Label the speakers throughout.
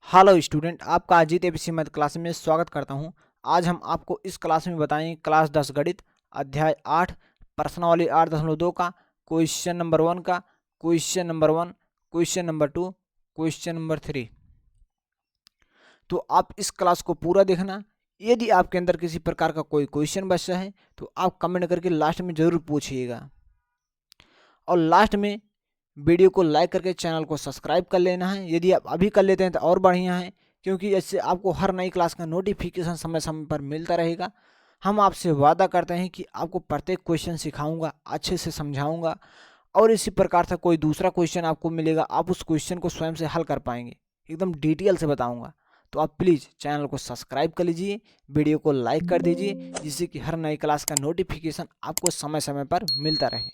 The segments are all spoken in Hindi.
Speaker 1: हेलो स्टूडेंट, आपका अजीत एबीसी मैथ क्लास में स्वागत करता हूं। आज हम आपको इस क्लास में बताएंगे क्लास 10 गणित अध्याय 8 प्रश्नावली 8.2 का क्वेश्चन नंबर 1 का question number 1, question number 2, question number 3। तो आप इस क्लास को पूरा देखना। यदि आपके अंदर किसी प्रकार का कोई क्वेश्चन बचा है तो आप कमेंट करके लास्ट में ज़रूर पूछिएगा। और लास्ट में वीडियो को लाइक करके चैनल को सब्सक्राइब कर लेना है। यदि आप अभी कर लेते हैं तो और बढ़िया है, क्योंकि इससे आपको हर नई क्लास का नोटिफिकेशन समय समय पर मिलता रहेगा। हम आपसे वादा करते हैं कि आपको प्रत्येक क्वेश्चन सिखाऊंगा, अच्छे से समझाऊंगा, और इसी प्रकार से कोई दूसरा क्वेश्चन आपको मिलेगा, आप उस क्वेश्चन को स्वयं से हल कर पाएंगे, एकदम डिटेल से बताऊंगा। तो आप प्लीज़ चैनल को सब्सक्राइब कर लीजिए, वीडियो को लाइक कर दीजिए, जिससे कि हर नई क्लास का नोटिफिकेशन आपको समय समय पर मिलता रहे।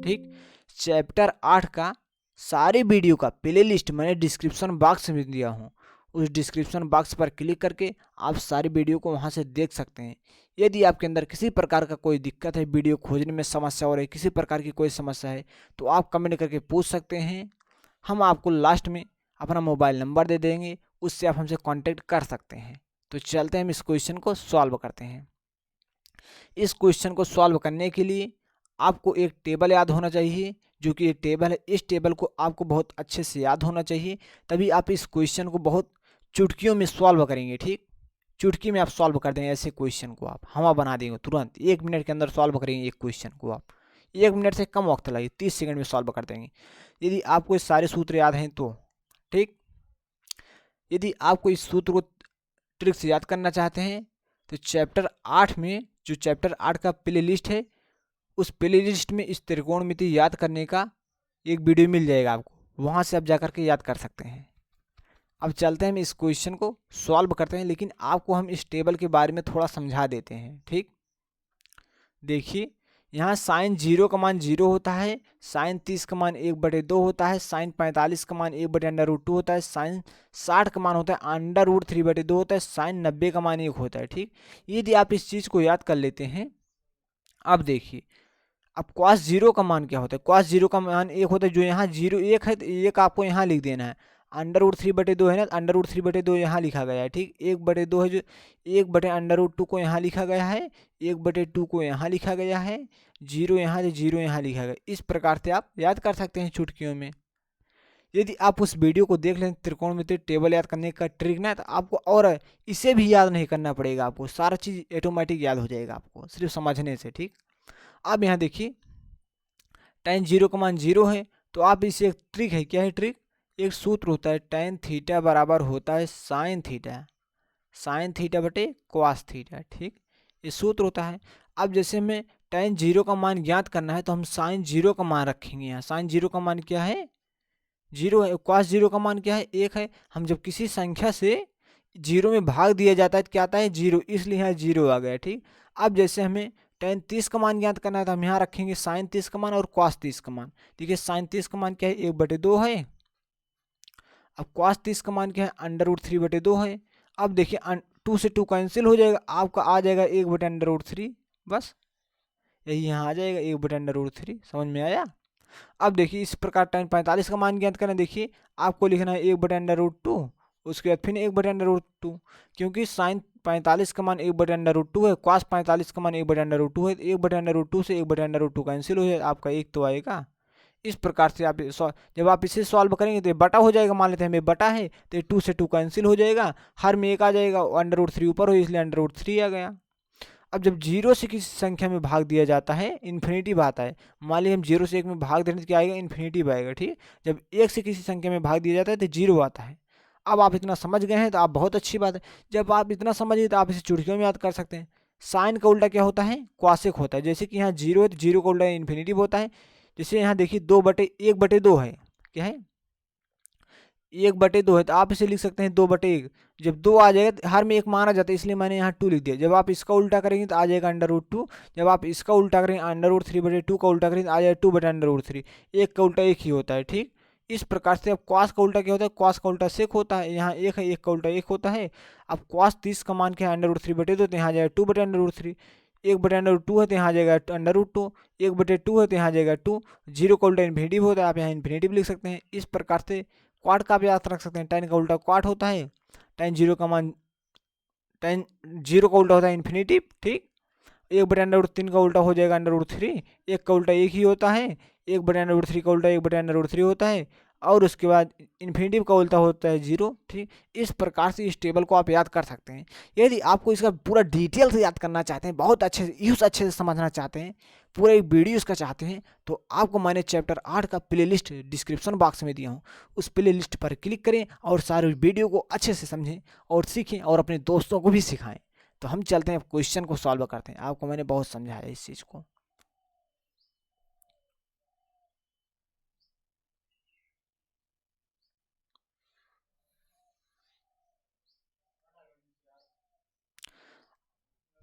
Speaker 1: ठीक, चैप्टर 8 का सारे वीडियो का प्ले लिस्ट मैंने डिस्क्रिप्शन बॉक्स में दिया हूँ। उस डिस्क्रिप्शन बॉक्स पर क्लिक करके आप सारी वीडियो को वहाँ से देख सकते हैं। यदि आपके अंदर किसी प्रकार का कोई दिक्कत है, वीडियो खोजने में समस्या हो रही है, किसी प्रकार की कोई समस्या है, तो आप कमेंट करके पूछ सकते हैं। हम आपको लास्ट में अपना मोबाइल नंबर दे देंगे, उससे आप हमसे कॉन्टेक्ट कर सकते हैं। तो चलते हैं, हम इस क्वेश्चन को सॉल्व करते हैं। इस क्वेश्चन को सॉल्व करने के लिए आपको एक टेबल याद होना चाहिए, जो कि एक टेबल है। इस टेबल को आपको बहुत अच्छे से याद होना चाहिए, तभी आप इस क्वेश्चन को बहुत चुटकियों में सॉल्व करेंगे। ठीक, चुटकी में आप सॉल्व कर देंगे ऐसे क्वेश्चन को, आप हवा बना देंगे तुरंत। 1 मिनट के अंदर सॉल्व करेंगे एक क्वेश्चन को, आप 1 मिनट से कम वक्त लगे, 30 सेकंड में सॉल्व कर देंगे, यदि आपको इस सारे सूत्र याद हैं तो। ठीक, यदि आपको इस सूत्र को ट्रिक से याद करना चाहते हैं तो चैप्टर 8 में, जो चैप्टर 8 का प्ले लिस्ट है, उस प्ले लिस्ट में इस त्रिकोणमिति याद करने का एक वीडियो मिल जाएगा आपको, वहाँ से आप जा करके याद कर सकते हैं। अब चलते हैं, हम इस क्वेश्चन को सॉल्व करते हैं, लेकिन आपको हम इस टेबल के बारे में थोड़ा समझा देते हैं। ठीक, देखिए, यहाँ साइन 0 का मान 0 होता है, साइन 30 का मान 1/2 होता है, साइन 45 का मान 1/√2 होता है, साइन 60 का मान होता है √3/2 होता है, साइन 90 का मान 1 होता है। ठीक, यदि आप इस चीज़ को याद कर लेते हैं। अब देखिए, अब cos 0 का मान क्या होता है? cos 0 का मान 1 होता है, जो यहाँ 0 1 है तो 1 आपको यहाँ लिख देना है। √3/2 है ना, √3/2 यहाँ लिखा गया है। ठीक, 1/2 है, जो 1/√2 को यहाँ लिखा गया है, 1/2 को यहाँ लिखा गया है, 0 यहाँ, जो 0 यहाँ लिखा गया। इस प्रकार से आप याद कर सकते हैं चुटकियों में। यदि आप उस वीडियो को देख लें त्रिकोणमिति टेबल याद करने का ट्रिक ना, तो आपको और इसे भी याद नहीं करना पड़ेगा, आपको सारा चीज़ ऑटोमेटिक याद हो जाएगा आपको सिर्फ समझने से। ठीक, अब यहाँ देखिए, tan 0 का मान 0 है, तो आप इसे एक ट्रिक है, क्या है ट्रिक? एक सूत्र होता है, tan थीटा बराबर होता है साइन थीटा बटे cos थीटा। ठीक, ये सूत्र होता है। अब जैसे हमें tan 0 का मान ज्ञात करना है, तो हम साइन 0 का मान रखेंगे। यहाँ साइन 0 का मान क्या है? 0 है। cos 0 का मान क्या है? 1 है। हम जब किसी संख्या से 0 में भाग दिया जाता है तो क्या आता है? 0, इसलिए यहाँ 0 आ गया। ठीक, अब जैसे हमें tan 30 का मान ज्ञात करना है, तो हम यहाँ रखेंगे साइन 30 का मान और cos 30 का मान। देखिए, साइन 30 का मान क्या है? 1/2 है। अब cos 30 का मान क्या है? √3/2 है। अब देखिए, 2 से 2 कैंसिल हो जाएगा, आपका आ जाएगा 1/√3, बस यही यहाँ आ जाएगा 1/√3। समझ में आया? अब देखिए, इस प्रकार tan 45 का मान ज्ञात करना, देखिए आपको लिखना है 1/√2, उसके बाद फिर 1/√2, क्योंकि साइन 45 का मान 1/√2 है, cos 45 का मान 1/√2 है, 1/√2 से 1/√2 कैंसिल हो जाए, आपका 1 तो आएगा। इस प्रकार से आप जब आप इसे सॉल्व करेंगे तो ये बटा हो जाएगा। मान लेते हैं हमें बटा है, तो 2 से 2 कैंसिल हो जाएगा, हर में 1 आ जाएगा, √3 ऊपर हो इसलिए √3 आ गया। अब जब 0 से किसी संख्या में भाग दिया जाता है, इन्फिनिटिव आता है। मान लीजिए हम 0 से 1 में भाग दे रहे हैं तो क्या आएगा? इन्फिनिटिव आएगा। ठीक, जब 1 से किसी संख्या में भाग दिया जाता है तो 0 आता है। अब आप इतना समझ गए हैं तो आप बहुत अच्छी बात है। जब आप इतना समझिए तो आप इसे चुटकियों में याद कर सकते हैं। साइन का उल्टा क्या होता है? क्वासेक होता है। जैसे कि यहाँ 0 है तो 0 का उल्टा इन्फिनिटिव होता है। जैसे यहाँ देखिए 1/2 है, क्या है? 1/2 है, तो आप इसे लिख सकते हैं 2/1। जब 2 आ जाएगा तो हर में 1 माना जाता है, इसलिए मैंने यहाँ 2 लिख दिया। जब आप इसका उल्टा करेंगे तो आ जाएगा √2। जब आप इसका उल्टा करेंगे √3/2 का उल्टा करेंगे तो आ जाएगा 2/√3। 1 का उल्टा 1 ही होता है। ठीक, इस प्रकार से अब cos का उल्टा क्या होता है? cos का उल्टा sec होता है। यहाँ 1 है, 1 का उल्टा 1 होता है। अब cos 30 का मान क्या है? √3/2, तो यहाँ आ जाएगा 2/√3। 1/√2 है तो यहाँ आ जाएगा √2, 1/2 है तो यहाँ आ जाएगा 2। 0 का उल्टा इन्फिनिटिव होता है, आप यहाँ इन्फिनिटिव लिख सकते हैं। इस प्रकार से क्वाड का आप याद रख सकते हैं, tan का उल्टा क्वाड होता है, tan जीरो का मान, tan जीरो का उल्टा होता है इन्फिनिटी, ठीक। 1/√3 का उल्टा हो जाएगा √3, एक का उल्टा एक ही होता है, 1/√3 का उल्टा 1/√3 होता है, और उसके बाद इन्फिनिटिव का उल्टा होता है जीरो, ठीक। इस प्रकार से इस टेबल को आप याद कर सकते हैं। यदि आपको इसका पूरा डिटेल से याद करना चाहते हैं, बहुत अच्छे से यूज अच्छे से समझना चाहते हैं, पूरा एक वीडियो इसका चाहते हैं, तो आपको मैंने चैप्टर 8 का प्लेलिस्ट डिस्क्रिप्शन बॉक्स में दिया हूँ, उस प्लेलिस्ट पर क्लिक करें और सारे वीडियो को अच्छे से समझें और सीखें और अपने दोस्तों को भी सिखाएं। तो हम चलते हैं क्वेश्चन को सॉल्व करते हैं, आपको मैंने बहुत समझाया इस चीज़ को।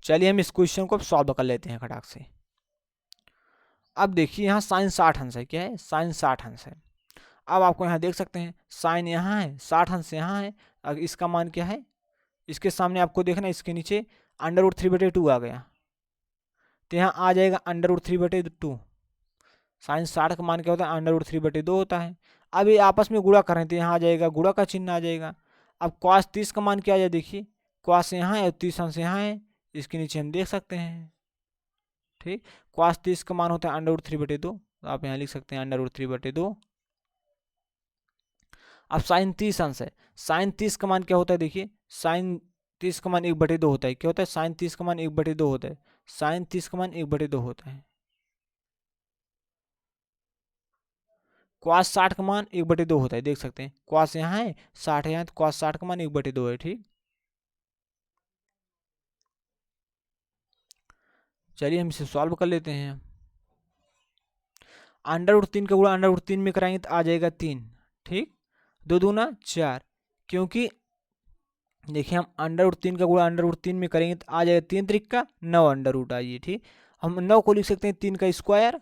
Speaker 1: चलिए हम इस क्वेश्चन को सॉल्व कर लेते हैं खटाक से। अब देखिए यहाँ साइन 60 अंश है, क्या है, साइन 60 अंश है। अब आपको यहाँ देख सकते हैं साइन यहाँ है, 60 अंश यहाँ है, अब इसका मान क्या है, इसके सामने आपको देखना इसके नीचे √3/2 आ गया, तो यहाँ आ जाएगा √3/2। साइन 60 का मान क्या होता है, √3/2 होता है। अब ये आपस में गुणा करें तो यहाँ आ जाएगा, गुणा का चिन्ह आ जाएगा। अब cos 30 का मान क्या आ जाए, देखिए cos यहाँ है और 30 अंश यहाँ है, इसके नीचे हम देख सकते हैं, ठीक। cos 30 का मान होता है √3/2, तो आप यहाँ लिख सकते हैं √3/2। अब साइन 30 अंश है, साइन 30 का मान क्या होता है, देखिए साइन 30 का मान 1/2 होता है, क्या होता है, साइन 30 का मान 1/2 होता है, साइन 30 का मान 1/2 होता है। cos 60 का मान 1/2 होता है, देख सकते हैं cos यहाँ है, 60 यहाँ है, तो cos 60 का मान 1/2 है, ठीक। चलिए हम इसे सॉल्व कर लेते हैं। √3 का गुणा √3 में कराएंगे तो आ जाएगा 3, ठीक, 2 दूना 4, क्योंकि देखिए हम √3 का गुणा √3 में करेंगे तो आ जाएगा 3 त्रिक का 9 अंडर आइए, ठीक। हम 9 को लिख सकते हैं 3 का स्क्वायर,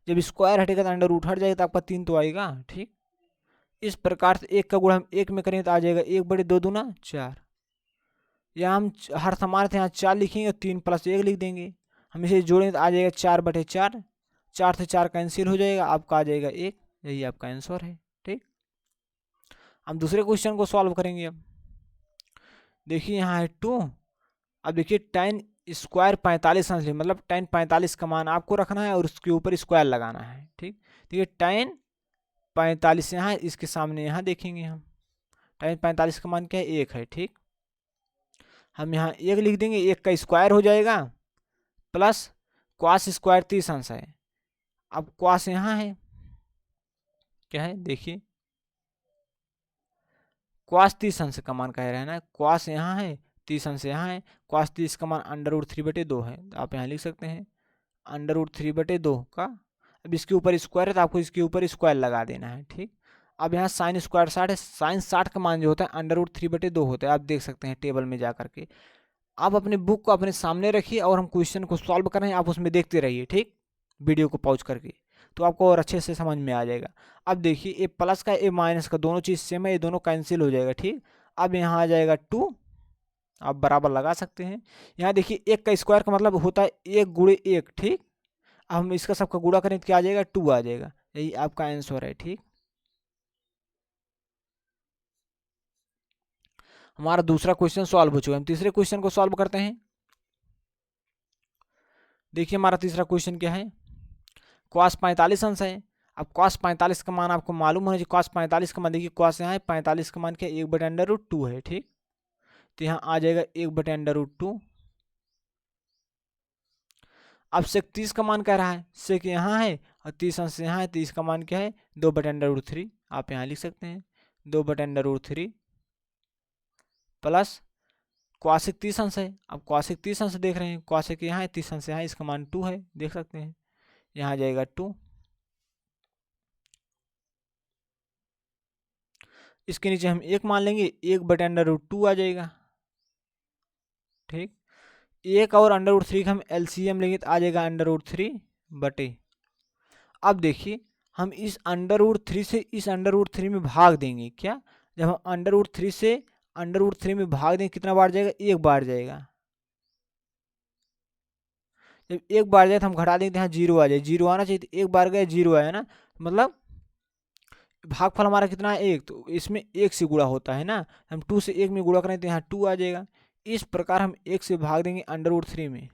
Speaker 1: जब स्क्वायर हटेगा तो अंडर हट जाएगा, तो आपका 3 तो आएगा, ठीक। इस प्रकार से 1 का गुणा हम 1 में करेंगे तो आ जाएगा 1/2 दूना 4, या हम हर समान थे यहाँ 4 लिखेंगे और 3 + 1 लिख देंगे, हम इसे जोड़ेंगे तो आ जाएगा 4/4, 4 से 4 कैंसिल हो जाएगा, आपका आ जाएगा 1, यही आपका आंसर है, ठीक। हम दूसरे क्वेश्चन को सॉल्व करेंगे। अब देखिए यहाँ है 2, अब देखिए tan स्क्वायर 45 अंश, मतलब tan 45 का मान आपको रखना है और उसके ऊपर स्क्वायर लगाना है, ठीक। देखिए tan 45 यहाँ, इसके सामने यहाँ देखेंगे हम, tan 45 का मान क्या है, 1 है, ठीक। हम यहाँ 1 लिख देंगे, 1 का स्क्वायर हो जाएगा, प्लस cos स्क्वायर 30 अंश है। अब cos यहाँ है, क्या है, देखिए cos 30 अंश का मान कह रहे हैं ना, cos यहाँ है, 30 अंश यहाँ है, cos 30 का मान √3/2 है, तो आप यहाँ लिख सकते हैं √3/2 का, अब इसके ऊपर स्क्वायर है तो आपको इसके ऊपर स्क्वायर लगा देना है, ठीक। अब यहाँ साइन स्क्वायर 60 है, साइन 60 का मान जो होता है √3/2 होता है, आप देख सकते हैं टेबल में जा करके। आप अपने बुक को अपने सामने रखिए और हम क्वेश्चन को सॉल्व कर रहे हैं, आप उसमें देखते रहिए, ठीक, वीडियो को पॉज करके, तो आपको और अच्छे से समझ में आ जाएगा। अब देखिए ए प्लस का ए माइनस का दोनों चीज़ सेम है, ये दोनों कैंसिल हो जाएगा, ठीक। अब यहाँ आ जाएगा 2, आप बराबर लगा सकते हैं। यहाँ देखिए 1 का स्क्वायर का मतलब होता है 1 × 1, ठीक। अब हम इसका सबका गुणा करें तो क्या आ जाएगा, 2 आ जाएगा, यही आपका आंसर है, ठीक। हमारा दूसरा क्वेश्चन सॉल्व हो चुका है, हम तीसरे क्वेश्चन को सॉल्व करते हैं। देखिए हमारा तीसरा क्वेश्चन क्या है, cos 45 अंश है। अब cos 45 का मान आपको मालूम होना चाहिए, cos 45 का मान देखिए cos यहाँ है, 45 का मान क्या है, 1/√2 है, ठीक। तो यहाँ आ जाएगा 1/√2। अब sec 30 का मान कह रहा है, sec यहाँ है और 30 अंश यहाँ है, तो इसका मान क्या है, 2/√3, आप यहाँ लिख सकते हैं 2/√3 प्लस cosec 30 अंश है। अब cosec 30 अंश देख रहे हैं, cosec यहाँ है, 30 अंश यहाँ है, इसका मान 2 है, देख सकते हैं, यहाँ आ जाएगा 2। इसके नीचे हम 1 मान लेंगे, 1/√2 आ जाएगा, ठीक। 1 और √3 का हम LCM लेंगे तो आ जाएगा √3/। अब देखिए हम इस √3 से इस √3 में भाग देंगे, क्या, जब हम √3 से √3 में भाग देंगे कितना बार जाएगा, 1 बार जाएगा। जब 1 बार जाए तो हम घटा देंगे, यहाँ 0 आ जाए, 0 आना चाहिए, तो 1 बार गया 0 आया ना, मतलब भागफल हमारा कितना है 1, तो इसमें 1 से गुणा होता है ना, हम 2 से 1 में गुणा करें तो यहाँ 2 आ जाएगा। इस प्रकार हम 1 से भाग देंगे √3 में।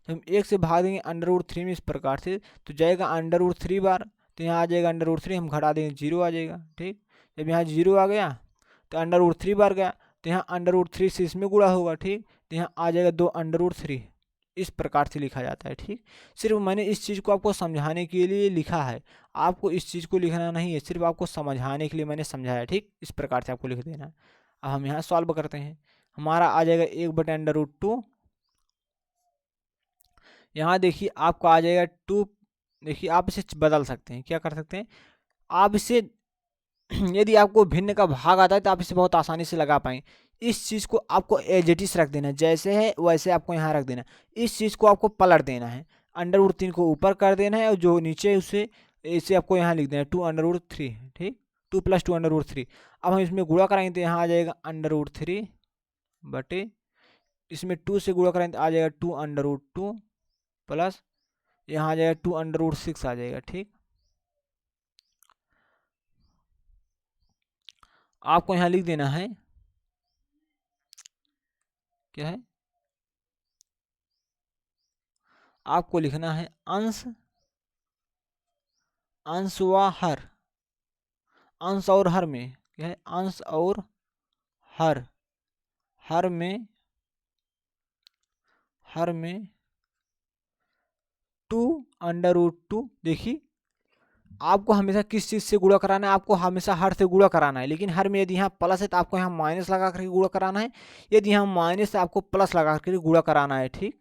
Speaker 1: जब हम 1 से भाग देंगे √3 में इस प्रकार से, तो जाएगा √3 बार, तो यहाँ आ जाएगा √3, हम घटा देंगे 0 आ जाएगा। ठीक, जब यहाँ 0 आ गया तो √3 बार गया, तो यहाँ √3 से इसमें गुणा होगा। ठीक, तो यहाँ आ जाएगा 2 √3। इस प्रकार से लिखा जाता है। ठीक, सिर्फ मैंने इस चीज़ को आपको समझाने के लिए लिखा है, आपको इस चीज़ को लिखना नहीं है, सिर्फ आपको समझाने के लिए मैंने समझाया। ठीक, इस प्रकार से आपको लिख देना है। अब हम यहाँ सॉल्व करते हैं, हमारा आ जाएगा 1/√2। यहाँ देखिए आपको आ जाएगा 2। देखिए आप इसे बदल सकते हैं, क्या कर सकते हैं आप इसे यदि आपको भिन्न का भाग आता है तो आप इसे बहुत आसानी से लगा पाएंगे। इस चीज़ को आपको एज इट इज रख देना है, जैसे है वैसे आपको यहाँ रख देना है। इस चीज़ को आपको पलट देना है, √3 को ऊपर कर देना है और जो नीचे है उसे इसे आपको यहाँ लिख देना है 2√3। ठीक, 2 + 2√3। अब हम इसमें गुणा कराएंगे तो यहाँ आ जाएगा √3 बटे, इसमें 2 से गुणा कराएंगे तो आ जाएगा 2√2 प्लस यहाँ आ जाएगा 2√6 आ जाएगा। ठीक, आपको यहाँ लिख देना है, क्या है, आपको लिखना है अंश, अंश व हर। अंश और हर में क्या है, अंश और हर, हर में 2√2। देखिए आपको हमेशा किस चीज़ से गुणा कराना है, आपको हमेशा हर से गुणा कराना है, लेकिन हर में यदि यहाँ प्लस है तो आपको यहाँ माइनस लगा करके गुणा कराना है, यदि यहाँ माइनस है आपको प्लस लगा करके गुणा कराना है। ठीक,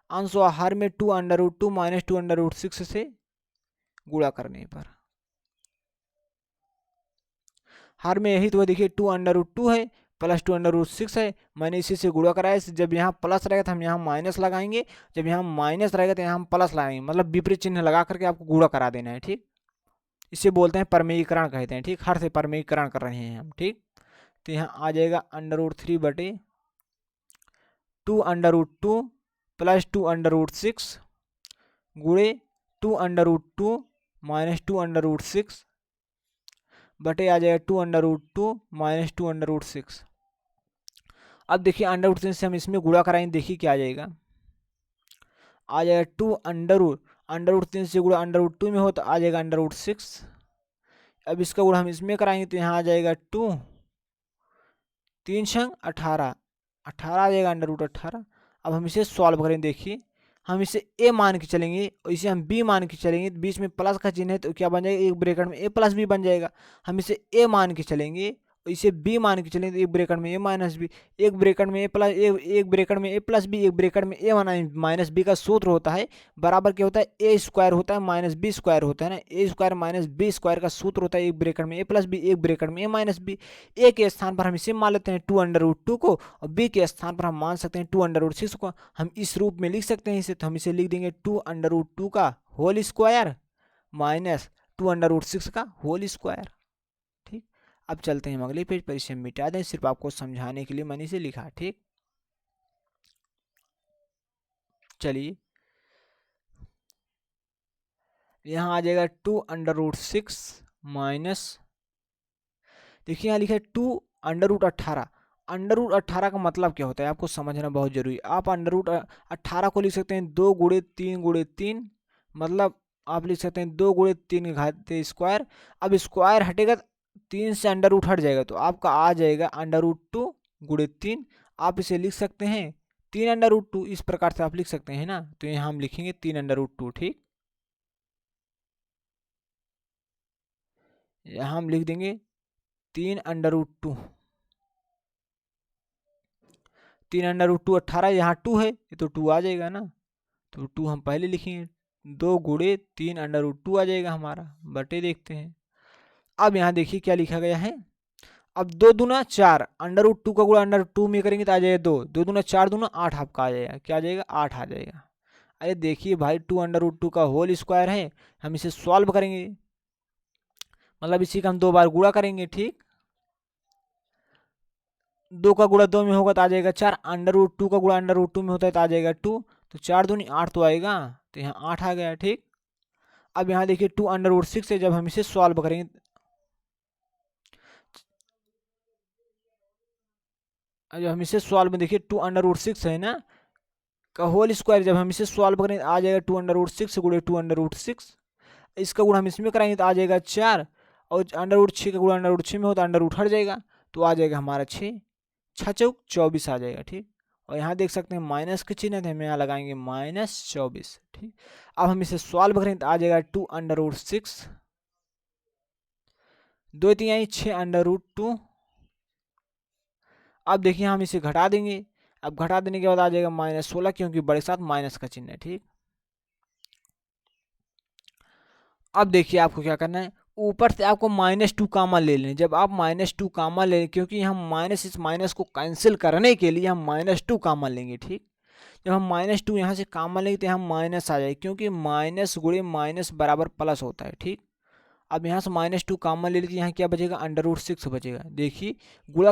Speaker 1: अंश व हर में 2√2 - 2√6 से गुणा करने पर, हर में यही तो देखिए 2√2 है प्लस 2√6 है, मैंने इसी से गुणा कराया। जब यहाँ प्लस रहेगा तो हम यहाँ माइनस लगाएंगे, जब यहाँ माइनस रहेगा तो यहाँ हम प्लस लगाएंगे, मतलब विपरीत चिन्ह लगा करके आपको गुणा करा देना है। ठीक, इसे बोलते हैं परमेयीकरण कहते हैं। ठीक, हर से परमेयीकरण कर रहे हैं हम। ठीक, तो यहाँ आ जाएगा √3 बटे 2√2 प्लस 2√6 गुणे 2√2 - 2√6 बटे आ जाएगा 2√2 - 2√6। अब देखिए √3 से हम इसमें गुणा कराएंगे, देखिए क्या आ जाएगा, आ जाएगा 2√3 से गुणा √2 में हो तो आ जाएगा √6। अब इसका गुणा हम इसमें कराएंगे तो यहाँ आ जाएगा 2, 3 छंग 18, 18 आ जाएगा √18। अब हम इसे सॉल्व करें, देखिए हम इसे a मान के चलेंगे और इसे हम b मान के चलेंगे, बीच में प्लस का चिन्ह है तो क्या बन जाएगा, एक ब्रैकेट में a + b बन जाएगा। हम इसे a मान के चलेंगे और इसे b मान के चलेंगे तो एक ब्रैकेट में a - b, एक ब्रैकेट में एक ब्रैकेट में a + b, एक ब्रैकेट में a - b का सूत्र होता है बराबर क्या होता है, a² होता है -b² होता है ना, a² - b² का सूत्र होता है, एक ब्रैकेट में a + b, एक ब्रैकेट में a - b। a के स्थान पर हम इसे मान लेते हैं 2√2 को और b के स्थान पर हम मान सकते हैं 2√6 को। हम इस रूप में लिख सकते हैं इसे, तो हम इसे लिख देंगे 2√2 का होल स्क्वायर माइनस 2√6 का होल स्क्वायर। ठीक, अब चलते हैं हम अगले पेज पर, इसे मिटा दें, सिर्फ आपको समझाने के लिए मैंने इसे लिखा। ठीक, चलिए यहाँ आ जाएगा 2√6 माइनस, देखिए यहाँ लिखा है 2√18। √18 का मतलब क्या होता है आपको समझना बहुत जरूरी है। आप √18 को लिख सकते हैं 2 × 3 × 3, मतलब आप लिख सकते हैं 2 × 3 की घात स्क्वायर। अब स्क्वायर हटेगा 3 से √ हट जाएगा तो आपका आ जाएगा √2 × 3। आप इसे लिख सकते हैं 3√2, इस प्रकार से आप लिख सकते हैं ना, तो यहाँ हम लिखेंगे 3√2। ठीक, यहाँ हम लिख देंगे 3√2, 3√2 18, यहाँ 2 है ये तो 2 आ जाएगा ना, तो 2 हम पहले लिखेंगे, 2 × 3√2 आ जाएगा हमारा, बटे देखते हैं। अब यहाँ देखिए क्या लिखा गया है, अब 2 दूना 4, √2 का गुणा √2 में करेंगे तो आ जाएगा 2, 2 दूना 4 दूना 8 आपका आ जाएगा, क्या आ जाएगा 8 आ जाएगा। अरे देखिए भाई 2√2 का होल स्क्वायर है, हम इसे सॉल्व करेंगे, मतलब इसी का हम 2 बार गुणा करेंगे। ठीक, 2 का गुणा 2 में होगा तो आ जाएगा 4, √2 का गुणा √2 में होता है तो आ जाएगा 2, तो 4 दूनी 8 तो आएगा, तो यहाँ 8 आ गया। ठीक, अब यहाँ देखिए 2√6 है, जब हम इसे सॉल्व करेंगे, जब हम इसे सॉल्व में देखिए 2√6 है ना का होल स्क्वायर, जब हम इसे सॉल्व करेंगे आ जाएगा 2√6 गुणे 2√6, इसका गुण हम इसमें कराएंगे तो आ जाएगा 4, और √6 का गुणा √6 में हो तो अंडर रूट हट जाएगा, तो आ जाएगा हमारा 6, 6 चौक 24 आ जाएगा। ठीक, और यहाँ देख सकते हैं माइनस के चिन्ह है, हम यहाँ लगाएंगे -24। ठीक, अब हम इसे सॉल्व करेंगे तो आ जाएगा 2√6, 2 3 आई 6√2। अब देखिए हम इसे घटा देंगे, अब घटा देने के बाद आ जाएगा -16, क्योंकि बड़े साथ माइनस का चिन्ह है। ठीक, अब देखिए आपको क्या करना है, ऊपर से आपको -2 कॉमन ले लें। जब आप -2 कॉमन ले लें, क्योंकि हम माइनस इस माइनस को कैंसिल करने के लिए हम -2 कॉमन लेंगे। ठीक, जब हम -2 यहाँ से कॉमन लेंगे तो हम माइनस आ जाए, क्योंकि माइनस गुणे माइनस बराबर प्लस होता है। ठीक, अब यहाँ से -2 कॉमन ले लीजिए, यहाँ क्या बचेगा √6 बचेगा। देखिए गुणा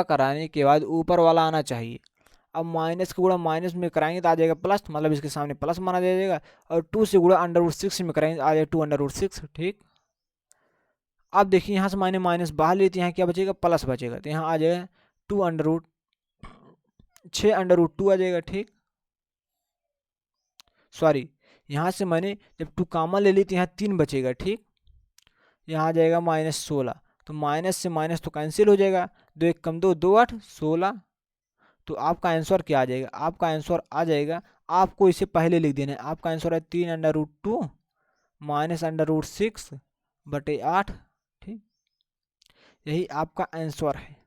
Speaker 1: कराने के बाद ऊपर वाला आना चाहिए। अब माइनस का गुणा माइनस में कराएंगे तो आ जाएगा प्लस, मतलब इसके सामने प्लस माना जाएगा, और 2 से गुणा √6 में कराएंगे तो आ जाएगा 2√6। ठीक, अब देखिए यहाँ से माइनस माइनस बाहर लेते हैं, यहाँ क्या बचेगा प्लस बचेगा, तो यहाँ आ जाएगा 6√2 आ जाएगा। ठीक, सॉरी, यहाँ से मैंने जब 2 कॉमन ले ली तो यहाँ 3 बचेगा। ठीक, यहाँ आ जाएगा -16, तो माइनस से माइनस तो कैंसिल हो जाएगा, 2 1 कम 2 2 8 16। तो आपका आंसर क्या आ जाएगा, आपका आंसर आ जाएगा, आपको इसे पहले लिख देना है, आपका आंसर है 3√2 -√6 बटे 8। ठीक, यही आपका आंसर है।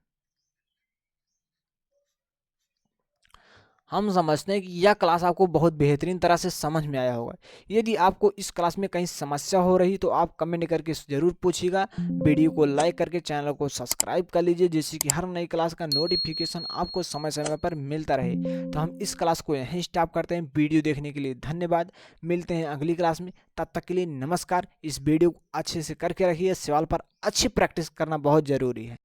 Speaker 1: हम समझते हैं कि यह क्लास आपको बहुत बेहतरीन तरह से समझ में आया होगा। यदि आपको इस क्लास में कहीं समस्या हो रही तो आप कमेंट करके ज़रूर पूछिएगा। वीडियो को लाइक करके चैनल को सब्सक्राइब कर लीजिए, जिससे कि हर नई क्लास का नोटिफिकेशन आपको समय समय पर मिलता रहे। तो हम इस क्लास को यहीं स्टॉप करते हैं। वीडियो देखने के लिए धन्यवाद, मिलते हैं अगली क्लास में, तब तक के लिए नमस्कार। इस वीडियो को अच्छे से करके रखिए, सवाल पर अच्छी प्रैक्टिस करना बहुत ज़रूरी है।